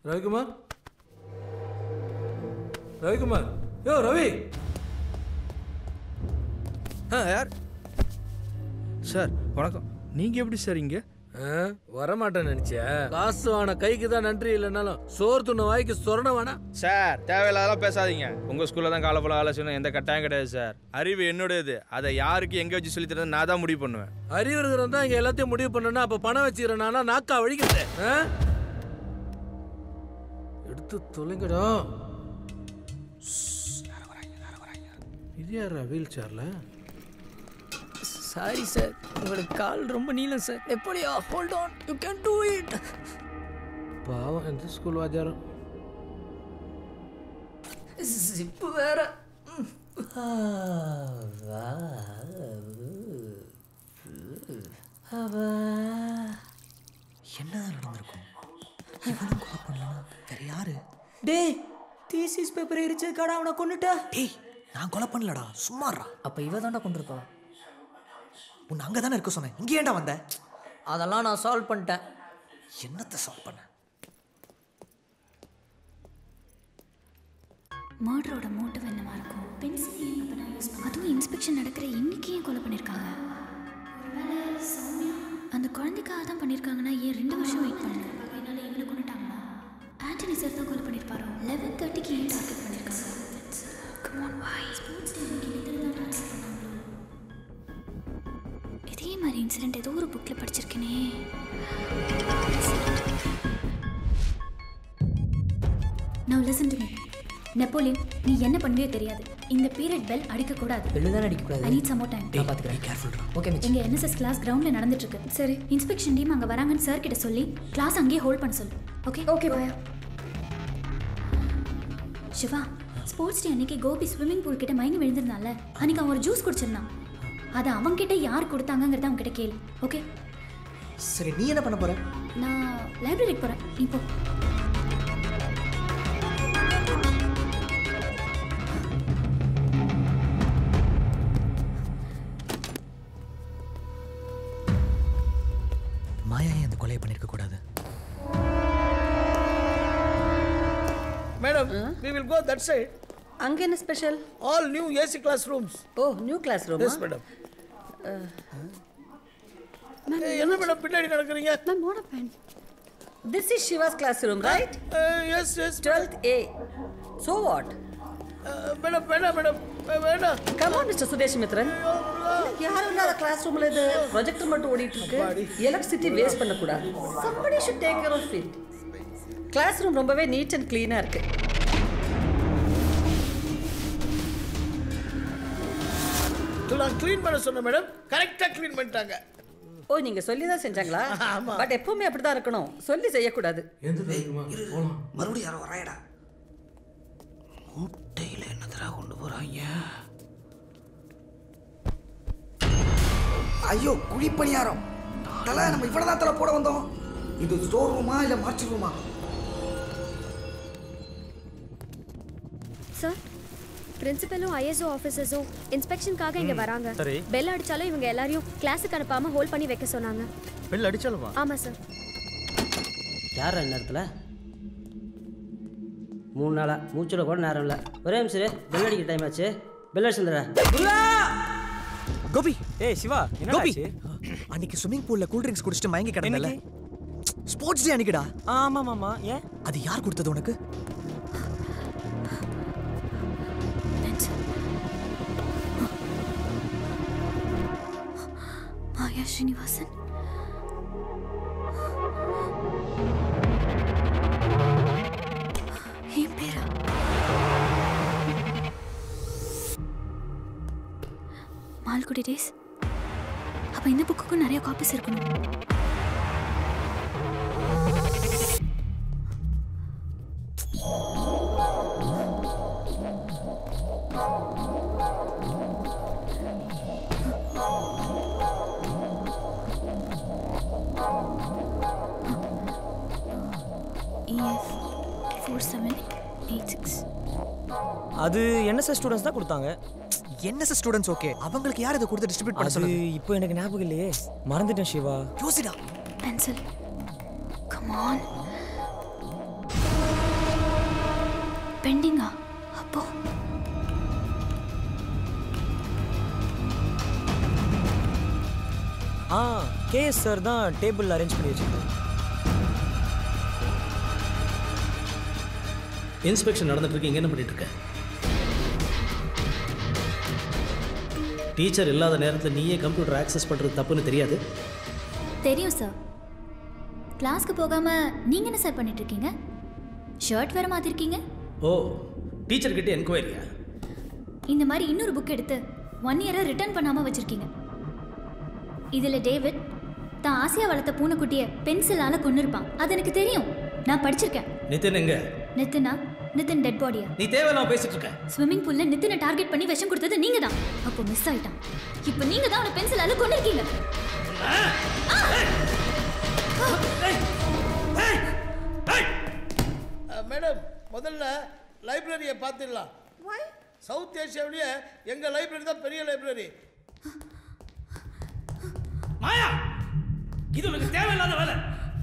ரவிக்குமார் ரவிக்குமார் யோ ரவி. யார் சார்? வணக்கம். நீங்கள் எப்படி சார் இங்கே? வரமாட்டேன்னு நினைச்சியா? காசு வான கைக்கு தான் நன்றி இல்லைனாலும் சோறு துண்ண வாய்க்கு சொரண வேணா. சார் தேவையில்லாதெல்லாம் பேசாதீங்க. உங்கள் ஸ்கூலில் தான் காலை போல ஆலோசனை எந்த கட்டாயம் கிடையாது சார். அறிவு என்னுடையது. அதை யாருக்கு எங்கே வச்சு சொல்லி தரது நான் தான் முடிவு பண்ணுவேன். அறிவு இருக்கிறது தான் இங்கே எல்லாத்தையும் முடிவு பண்ணனா அப்போ பணம் வச்சுக்கிறேன்னா நாக்கா வழிக்கிறது. எடுத்து தொலைங்கடா. இது யாரா வீல் சேர்ல? சாரி சார், உங்களுக்கு கால் ரொம்ப நீளம் சார். எப்படியா? Hold on, you can do it. பாவம் எந்த ஸ்கூல் வாத்தியாரம். ஜிப்பு வேற. என்ன நடந்திருக்கும்? இவனும் கொலை பண்ணலாம். வேற யாரு? டேய், தீசிஸ் பேப்பர் எரிச்சதுக்காடா அவனை கொன்னுட்ட. டேய், நான் கொலை பண்ணலடா, சும்மாறா. அப்ப இவ தாண்டா கொண்டிருப்பா. உன்னை அங்கே தானே இருக்க சொன்னேன், இங்கே ஏன்டா வந்த? அதெல்லாம் நான் சால்வ் பண்ணிட்டேன். என்னத்தை சால்வ் பண்ண? மர்டரோட மோட்டிவ் என்னவா இருக்கும்? பென்சில் அப்போ நான் யூஸ் பண்ண, அதுவும் இன்ஸ்பெக்ஷன் நடக்கிற இன்னைக்கு ஏன் கொலை பண்ணியிருக்காங்க? அந்த குழந்தைக்காக தான் பண்ணியிருக்காங்கன்னா ஏன் 2 வருஷம் வெயிட் பண்ணல? என்னால் இவனை கொண்டுட்டாங்களா? ஆண்டனி சார் தான் கொலை பண்ணியிருப்பாரோ? 11:30க்கு ஏன் டார்கெட் பண்ணியிருக்காங்க? இதே மாதிரி இன்சிடென்ட் ஏதோ ஒரு புக்கில் படிச்சிருக்கேனே. Now listen to me. Napoleon, நீ என்ன பண்ணுவே தெரியாது. இந்த பீரியட் பெல் அடிக்க கூடாது. பெல் தான் அடிக்க கூடாது. I need some more time. நான் பாத்துக்கறேன். கேர்ஃபுல்டா. Okay miss. இங்க NSS கிளாஸ் கிரவுண்ட்ல நடந்துட்டு இருக்கு. சரி, இன்ஸ்பெக்ஷன் டீம் அங்க வராங்கன்னு சார் கிட்ட சொல்லி கிளாஸ் அங்கேயே ஹோல்ட் பண்ண சொல்லு. ஓகே? ஓகே பாயா. சிவா, ஸ்போர்ட்ஸ் டே அன்னைக்கு கோபி ஸ்விம்மிங் பூல் கிட்ட மயங்கி விழுந்திருந்தால, அன்னைக்கு அவன் ஒரு ஜூஸ் குடிச்சிருந்தான். அதை அவங்க கிட்ட யார் கொடுத்தாங்கங்கறத அவங்க கிட்ட கேளு. ஓகே? சரி, நீ என்ன பண்ண போற? நான் லைப்ரரிக்கு போறேன். நீ போ. மாயா ஏன் அந்த கொலையை பண்ணிருக்க கூடாது? Madam, we will go that side. அங்க என்ன special? All new AC classrooms. ஓ, new classroom. Yes madam. என்ன மேடம் பின்னாடி நடக்கறீங்க? Ma'am, what happened? This is Shiva's classroom, right? Yes, yes. 12th A. So what? Madam madam. Come on, Mr. Sudesh Mithran. யாரும் இல்லாத class ரூம்ல இது projector மட்டும் ஓடிட்டு இருக்கு. எலக்ட்ரிசிட்டி வேஸ்ட் பண்ண கூடாது. Somebody should take care of it. Class room ரொம்பவே நீட் அண்ட் க்ளீனா இருக்கு. நான் க்ளீன் பண்ண சொன்னேன் மேடம், கரெக்ட்டா க்ளீன் பண்ணிட்டாங்க. ஓ, நீங்க சொல்லி தான் செஞ்சாங்களா? பட் எப்பவுமே அப்படிதான் இருக்கணும், சொல்லி செய்யக்கூடாது. மறுபடியும் யாரோ வராயடா. மூட்டையில என்னதரா கொண்டு போறாங்க? ஐயோ, குழிப்பணியாரம். தலை, நம்ம இவ்வளவுதான் தலை போட வந்தோம். இது ஸ்டோர் ரூமா இல்ல மார்ச் ரூமா? சார், பிரின்சிபலும் ஐஎஸ்ஓ ஆஃபீஸர்ஸும் இன்ஸ்பெக்ஷனுக்காக இங்கே வராங்க. பெல் அடிச்சாலும் இவங்க எல்லாரையும் கிளாஸுக்கு அனுப்பாம ஹோல்ட் பண்ணி வைக்க சொன்னாங்க. பெல் அடிச்சாலுமா? ஆமாம் சார். யார் நேரத்தில் 3 நாளாக மூச்சுட கூட நேரம் இல்லை. ஒரே நிமிஷம், பெல் அடிக்கிற டைம் ஆச்சு. பெல் அடிச்சுடுறா. கோபி. ஏய் சிவா, கோபி, அன்னைக்கு ஸ்விமிங் பூல்ல கூல் ட்ரிங்க்ஸ் குடிச்சிட்டு மயங்கி கிடந்தல, ஸ்போர்ட்ஸ் டே அன்னைக்குடா. ஆமாம். ஏன்? அது யார் கொடுத்தது உனக்கு? மாயா ஸ்ரீனிவாசன். என் பேரா? மால்குடி டேஸ். அப்ப இந்த புக்குக்கும் நிறைய காப்பீஸ் இருக்கணும். அது NSS ஸ்டூடண்ட்ஸ் தான் கொடுத்தாங்க. NSS students okay. அவங்களுக்கு யார் இதை கொடுத்து டிஸ்ட்ரிபியூட் பண்ண சொன்னது? இப்போ எனக்கு ஞாபகம் இல்லையே, மறந்துட்டேன் சிவா. யோசிடா. பென்சில். Come on. பெண்டிங்கா? அப்போ கேஎஸ் சார் தான் டேபிள் அரேஞ்ச் பண்ணி வச்சிருக்காரு. இன்ஸ்பெக்ஷன் நடந்துட்டு இருக்கு. இங்க என்ன பண்ணிட்டு இருக்க? டீச்சர் இல்லாத நேரத்தில் நீயே கம்ப்யூட்டர் ஆக்சஸ் பண்றது தப்புன்னு தெரியாது? தெரியும் சார். கிளாஸ்க்கு போகாம நீங்க என்ன சார் பண்ணிட்டு இருக்கீங்க? ஷர்ட் வேற மாத்திருக்கீங்க. ஓ, டீச்சர் கிட்ட என்கொயரியா? இந்த மாதிரி இன்னொரு புக் எடுத்து 1 இயரா ரிட்டர்ன் பண்ணாம வச்சிருக்கீங்க. இதுல டேவிட் தான் ஆசையா வளர்த்த பூனைக்குட்டிய பென்சிலால கொன்னிருப்பான். அது எனக்கு தெரியும். நான் படிச்சிருக்கேன். நிதின் எங்க? நிதின் டெட் பாடியா? நீ தேவையில்லாம பேசிட்டு இருக்க. ஸ்விம்மிங் பூல்ல நிதினை டார்கெட் பண்ணி விஷம் கொடுத்தது நீங்க தான். அப்போ மிஸ் ஆயிட்டான். இப்போ நீங்க தான் அவனை பென்சிலால கொன்னிருக்கீங்க. மேடம், முதல்ல லைப்ரரியை பார்த்துடலாம். சவுத் ஏஷியாவிலேயே எங்கள் லைப்ரரி தான் பெரிய லைப்ரரி. மாயா, இது உனக்கு தேவையில்லாத வேலை.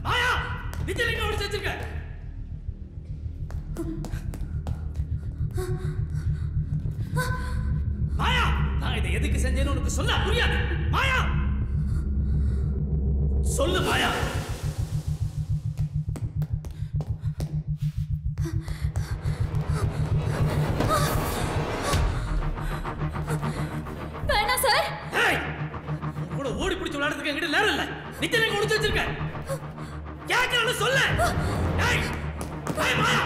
மாயா, நிதின் எங்க ஒளிச்சு வச்சிருக்க? மாயா, நான் இதை எதுக்கு செஞ்சேன்னு உனக்கு சொல்ல புரியாது. மாயா, சொல்லு மாயா. வேணா சார். கூட ஓடி பிடிச்சு விளையாடுறதுக்கு என்கிட்ட நேரம் இல்ல. நித்திய எங்க ஒளிச்சு வச்சிருக்க? கேட்கறேன்னு சொல்லு. ஏய், ஏய் மாயா,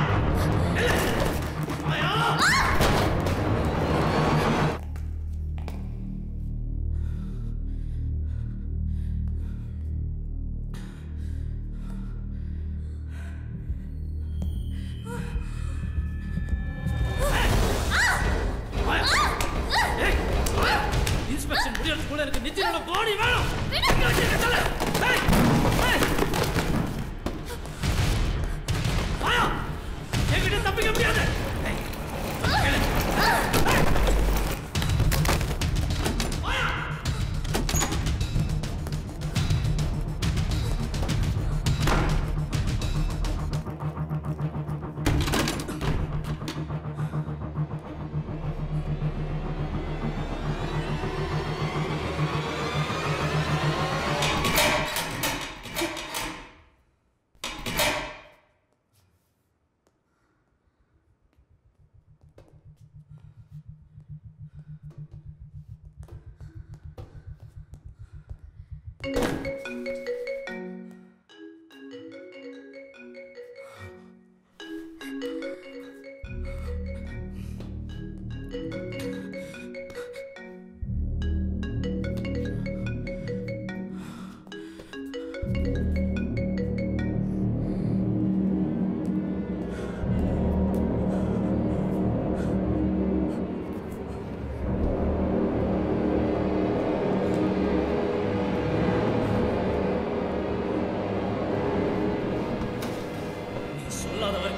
மாயா. இன்ஸ்பெக்ஷன் முடியறதுக்கு கூட எனக்கு நித்தியோட பாடி வேணும். மாயா, என்கிட்ட தப்பிக்க முடியாது.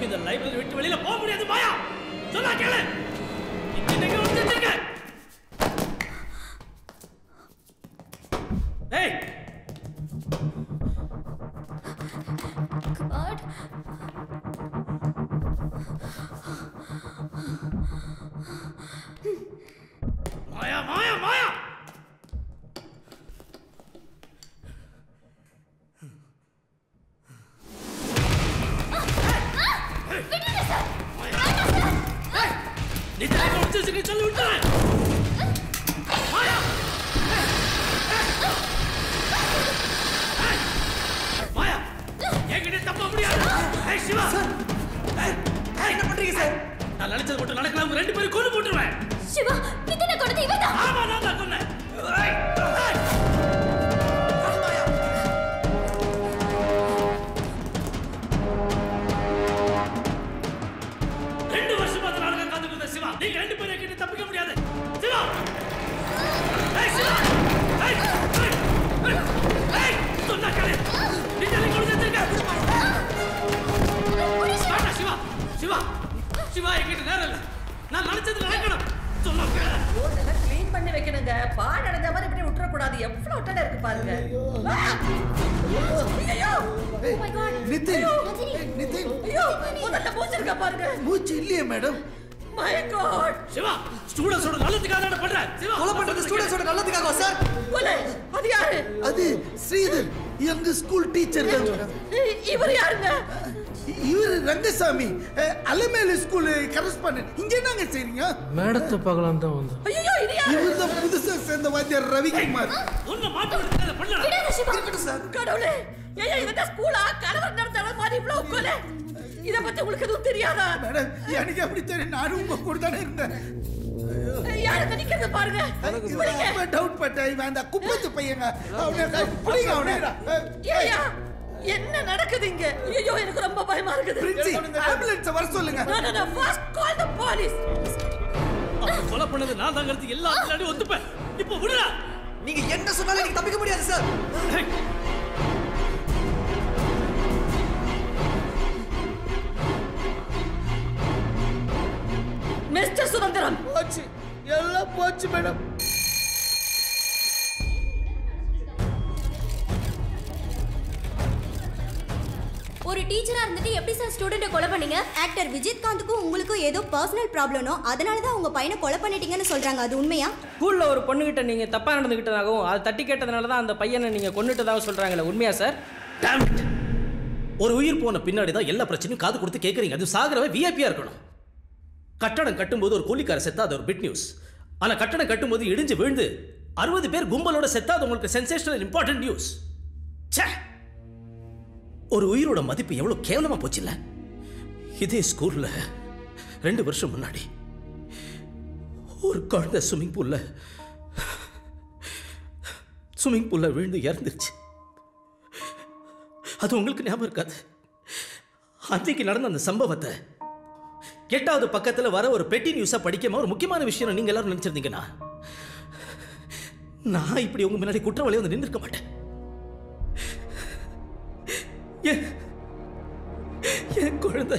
இந்த லைப்ரரி விட்டு வெளியில போக முடியாது. மாயா, சொன்னா கேளு. இன்னைக்கு வந்து வச்சிருக்க. ஏய், காட். மாயா, மாயா, மாயா. சொல்லு விட்டு மாயா. மாயா, என்கிட்ட தப்ப முடியாது. ஏய் சிவா, என்ன பண்றீங்க சார்? நான் நினைச்சது மட்டும் நடக்கல. உங்க 2 பேரும் கொன்னு போட்டுருவேன். சிவா, நிதினை கொன்னது இவன் தான். ஆமா, நான் தான் கொன்னேன். நீங்க 2 பேரும் கிட்ட தப்பிக்க முடியாது. சிவா, ஏய் சிவா, ஏய், ஏய், சொன்னா கேளு. நீங்க கொண்டு வந்திருக்க. வேண்டாம் சிவா, சிவா, சிவா, என்கிட்ட நேரம் இல்ல. நான் நினைச்சது நடக்கணும். சொன்னா கேளு. இதெல்லாம் க்ளீன் பண்ணி வைக்கணுங்க. பால் அடைஞ்ச மாதிரி இப்படி விட்டுறக்கூடாது. எவ்வளவு டென்ஷன் இருக்கு பாருங்க. ஐயோ, நிதின், நிதின், ஐயோ முதல்ல மூச்சிருக்க பாருங்க. மூச்சு இல்லையே மேடம். My god. சிவா ஸ்டூடண்ட்ஸோட நல்லதுக்காக தான் பண்ற. சிவா கொலை பண்றது ஸ்டூடண்ட்ஸோட நல்லதுக்காக சார். கொலை அது யாரு? அது ஸ்ரீதர் எங்க ஸ்கூல் டீச்சர் தான் மேடம். இவர் யாருங்க? இவர் ரங்கசாமி அலமேலு ஸ்கூல் கரஸ்பாண்டன்ட். இங்க என்னங்க செய்றீங்க? மேடத்தை பார்க்கலாம் தான் வந்தோம். ஐயோ இது யாரு? இவர் தான் புதுசா சேர்ந்த வாத்தியார் ரவிக்குமார். ஒண்ணு மாட்ட விடுறத பண்ணல. இருக்கட்டும் சார். கடவுளே ஏய் இதென்ன ஸ்கூலா? கணவர் நடத்தற மாதிரி இவ்ளோ கொலை. இத பத்தி உங்களுக்கு எதுவும் தெரியாதா? மேடம் எனக்கு அப்படி தெரியும். நானும் உங்க கூட தானே இருந்தேன். யாரு நிக்கிறது பாருங்க. ரொம்ப டவுட் பட்டேன். இவன் அந்த குப்பத்து பையங்க. அவனை புடிங்க அவனை. ஏய்யா என்ன நடக்குது இங்க? ஐயோ எனக்கு ரொம்ப பயமா இருக்குது. பிரின்சி ஆம்புலன்ஸ் வர சொல்லுங்க. No first call the police. அவன் கொலை பண்ணது நான் தாங்கிறது எல்லா முன்னாடி ஒத்துப்பேன். இப்போ விடுடா. நீங்க என்ன சொன்னாலும் நீங்க தப்பிக்க முடியாது சார். மிஸ்டர் சுதந்திரம் போச்சு எல்லாம் போச்சு மேடம். ஒரு டீச்சரா இருந்துட்டு எப்படி சார் ஸ்டூடெண்ட்டை கொலை பண்ணீங்க? ஆக்டர் விஜயகாந்துக்கும் உங்களுக்கும் ஏதோ பர்சனல் ப்ராப்ளமோ அதனால தான் உங்க பையனை கொலை பண்ணிட்டீங்கன்னு சொல்றாங்க. அது உண்மையா? ஸ்கூல்ல ஒரு பொண்ணுகிட்ட நீங்க தப்பா நடந்துகிட்டதாகவும் அது தட்டி கேட்டதுனால தான் அந்த பையனை நீங்க கொன்னுட்டதாகவும் சொல்றாங்களே, உண்மையா சார்? Damn it. ஒரு உயிர் போன பின்னாடி தான் எல்லா பிரச்சனையும் காது கொடுத்து கேட்குறீங்க. அது சாகிறவன் விஐபியா இருக்கணும். கட்டடம் கட்டும்போது ஒரு கூலிக்கார செத்தா அது ஒரு பிட் நியூஸ். ஆனா கட்டடம் கட்டும்போது இடிஞ்சு விழுந்து 60 பேர் கும்பலோட செத்தா அது உங்களுக்கு சென்சேஷனல் இம்பார்ட்டன்ட் நியூஸ். ச்சே, ஒரு உயிரோட மதிப்பு எவ்வளவு கேவலமா போச்சு இல்ல? இதே ஸ்கூல்ல 2 வருஷம் முன்னாடி ஒரு குழந்தை ஸ்விம்மிங் பூல்ல விழுந்து இறந்துருச்சு. அது உங்களுக்கு ஞாபகம் இருக்காது. அன்றைக்கு நடந்த அந்த சம்பவத்தை 8வது பக்கத்தில் வர ஒரு பெட்டி நியூஸா படிக்காம ஒரு முக்கியமான விஷயம் நீங்க எல்லாரும் நினைச்சிருந்தீங்கன்னா நான் இப்படி உங்க முன்னாடி குற்றவாளி வந்து நின்றுக்க மாட்டேன். என் குழந்தை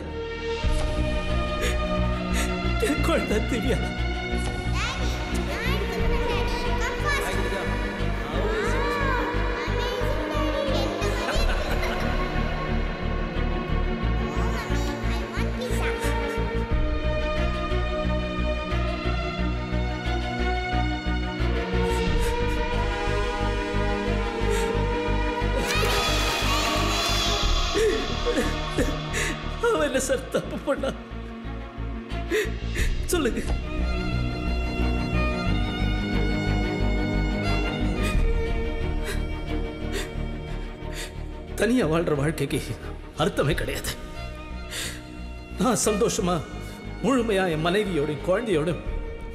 திவ்யா அவன் என்ன சார் தப்பு பண்ணா சொல்லுங்க. தனியா வாழ்ற வாழ்க்கைக்கு அர்த்தமே கிடையாது. நான் சந்தோஷமா முழுமையா என் மனைவியோட குழந்தையோட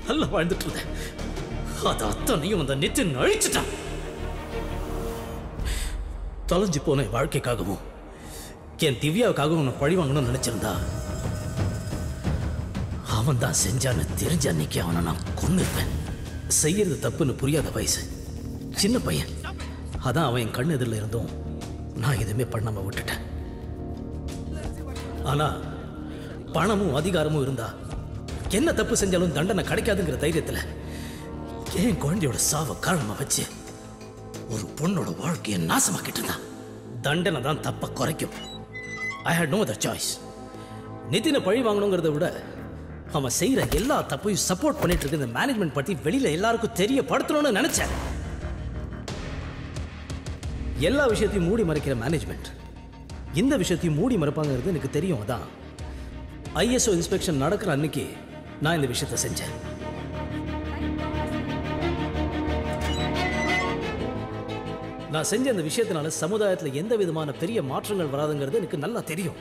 நல்லா வாழ்ந்துட்டு இருந்தேன். அது அத்தனையும் அந்த நித்தின் அழிச்சுட்டான். தொலைஞ்சு போன வாழ்க்கைக்காகவும் என் திவ்யாவுக்காகவும் நான் பழி வாங்கணும்னு நினைச்சிருந்தா அவன் தான் செஞ்சான்னு தெரிஞ்ச அன்னைக்கு அவனை நான் கொன்னுப்பேன். செய்யறது தப்புன்னு புரியாத வயசு, சின்ன பையன். அதான் அவன் என் கண்ணு எதிரில் இருந்தும் நான் எதுவுமே பண்ணாம விட்டுட்டேன். ஆனா பணமும் அதிகாரமும் இருந்தா என்ன தப்பு செஞ்சாலும் தண்டனை கிடைக்காதுங்கிற தைரியத்துல என் குழந்தையோட சாவை காரணமா வச்சு ஒரு பொண்ணோட வாழ்க்கையை நாசமாக்கிட்டு இருந்தான். தண்டனை தான் தப்ப குறைக்கும். ஐ ஹேட் நோ அதர் சாய்ஸ். நிதினை பழி வாங்கணுங்கிறத விட அவன் செய்யற எல்லா தப்பையும் சப்போர்ட் பண்ணிட்டு இருக்க இந்த மேனேஜ்மெண்ட் பத்தி வெளியில எல்லாருக்கும் தெரியப்படுத்தணும்னு நினைச்சேன். எல்லா விஷயத்தையும் மூடி மறைக்கிற மேனேஜ்மெண்ட் இந்த விஷயத்தையும் மூடி மறைப்பாங்கிறது எனக்கு தெரியும். அதான் ஐஎஸ்ஓ இன்ஸ்பெக்ஷன் நடக்கிற அன்னைக்கு நான் இந்த விஷயத்தை செஞ்சேன். நான் செஞ்ச அந்த விஷயத்தினால சமுதாயத்தில் எந்த விதமான பெரிய மாற்றங்கள் வராதுங்கிறது எனக்கு நல்லா தெரியும்.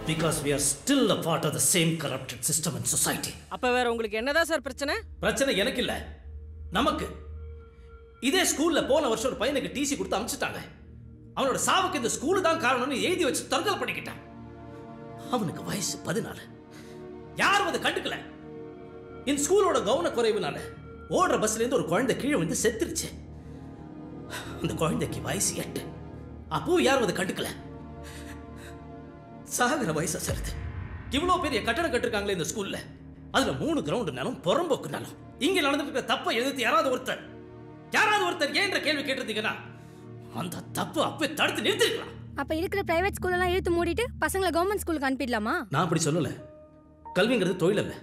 Because we are still a part of the same corrupted system and society. அப்ப வேற உங்களுக்கு என்னதான் சார் பிரச்சனை? பிரச்சனை எனக்கு இல்ல, நமக்கு. இதே ஸ்கூல்ல போன வருஷம் ஒரு பையனுக்கு டிசி கொடுத்து அனுப்பிச்சிட்டாங்க. அவனோட சாவுக்கு இந்த ஸ்கூல் தான் காரணம்னு எழுதி வச்சு தற்கொலை பண்ணிக்கிட்டான். அவனுக்கு வயசு 14. யாரும் அதை கண்டுக்கல. இந்த ஸ்கூலோட கவனக்குறைவுனால ஓடுற பஸ்ல இருந்து ஒரு குழந்தை கீழே வந்து செத்துருச்சு. அந்த குழந்தைக்கு வயசு 8. அப்போ யாரும் அதை கண்டுக்கல. சாகர வயசா சார். இவ்வளவு பெரிய கட்டடம் கட்டிருக்காங்களே இந்த ஸ்கூல்ல. அதுல 3 கிரவுண்ட் நிலம், புறம்போக்கு நிலம். இங்க நடந்துட்டு இருக்க தப்பை எதிர்த்து யாராவது ஒருத்தர் ஏன்ற கேள்வி கேட்டிருந்தீங்கன்னா அந்த தப்பு அப்பவே தடுத்து நிறுத்திருக்கலாம். அப்ப இருக்கிற பிரைவேட் ஸ்கூல் எல்லாம் இழுத்து மூடிட்டு பசங்களை கவர்மெண்ட் ஸ்கூலுக்கு அனுப்பிடலாமா? நான் அப்படி சொல்லல. கல்விங்கிறது தொழில் அல்ல,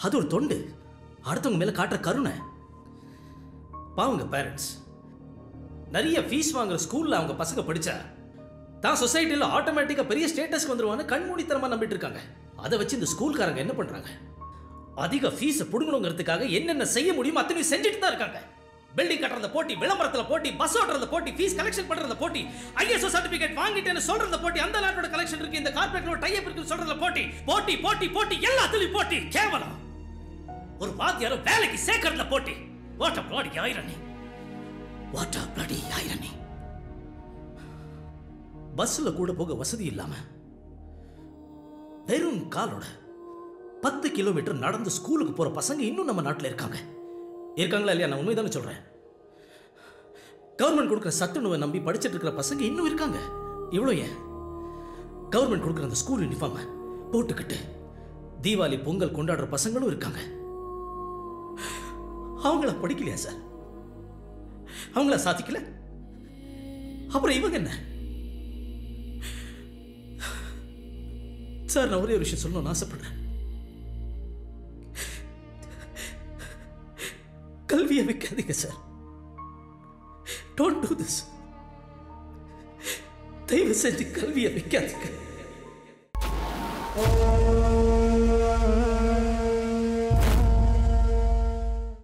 அது ஒரு தொண்டு. அடுத்தவங்க மேல காட்டுற கருணை. பாவங்க பேரண்ட்ஸ் நிறைய ஃபீஸ் வாங்குற ஸ்கூல்ல அவங்க பசங்க படிச்சா தான் சொசைட்டியில் ஆட்டோமேட்டிக்கா பெரிய ஸ்டேட்டஸ்க்கு வந்துருவான்னு கண்மூடித்தனமா நம்பிட்டு இருக்காங்க. அதை வச்சு இந்த ஸ்கூல்காரங்க என்ன பண்றாங்க? அதிக ஃபீஸை புடுங்கணுங்கிறதுக்காக என்னென்ன செய்ய முடியுமோ அத்தனையும் செஞ்சுட்டு தான் இருக்காங்க. பில்டிங் கட்டுறத போட்டி, விளம்பரத்துல போட்டி, பஸ் ஓட்டுறத போட்டி, ஃபீஸ் கலெக்ஷன் பண்றத போட்டி, ஐஎஸ்ஓ சர்டிபிகேட் வாங்கிட்டேன்னு சொல்றத போட்டி, அந்த லேண்டோட கலெக்ஷன் இருக்கு, இந்த கார்ப்பரேட்டோட டைப் இருக்குன்னு சொல்றத போட்டி, போட்டி போட்டி போட்டி எல்லாத்துலயும் போட்டி. கேவலம். ஒரு வாத்தியார வேலைக்கு சேர்க்கறதுல போட்டி. What a bloody irony. What a bloody irony. பஸ்ல கூட போக வசதி இல்லாம வெறும் காலோட 10 கிலோமீட்டர் நடந்து ஸ்கூலுக்கு போற பசங்க இன்னும் நம்ம நாட்டில் இருக்காங்களா இல்லையா? நான் உண்மைதானே சொல்றேன். கவர்மெண்ட் கொடுக்குற சத்துணவை நம்பி படிச்சுட்டு இருக்கிற பசங்க இன்னும் இருக்காங்க. இவ்வளோ ஏன் கவர்மெண்ட் கொடுக்குற அந்த ஸ்கூல் யூனிஃபார்ம் போட்டுக்கிட்டு தீபாவளி பொங்கல் கொண்டாடுற பசங்களும் இருக்காங்க. அவங்கள படிக்கலையா சார்? அவங்கள சாதிக்கல? அப்புறம் இவங்க என்ன சார்? நான் ஒரே ஒரு விஷயம் சொல்லணும்னு ஆசைப்படுறேன். கல்வியை வைக்காதீங்க சார். Don't to this. தயவு செஞ்சு கல்வியை வைக்காதீங்க.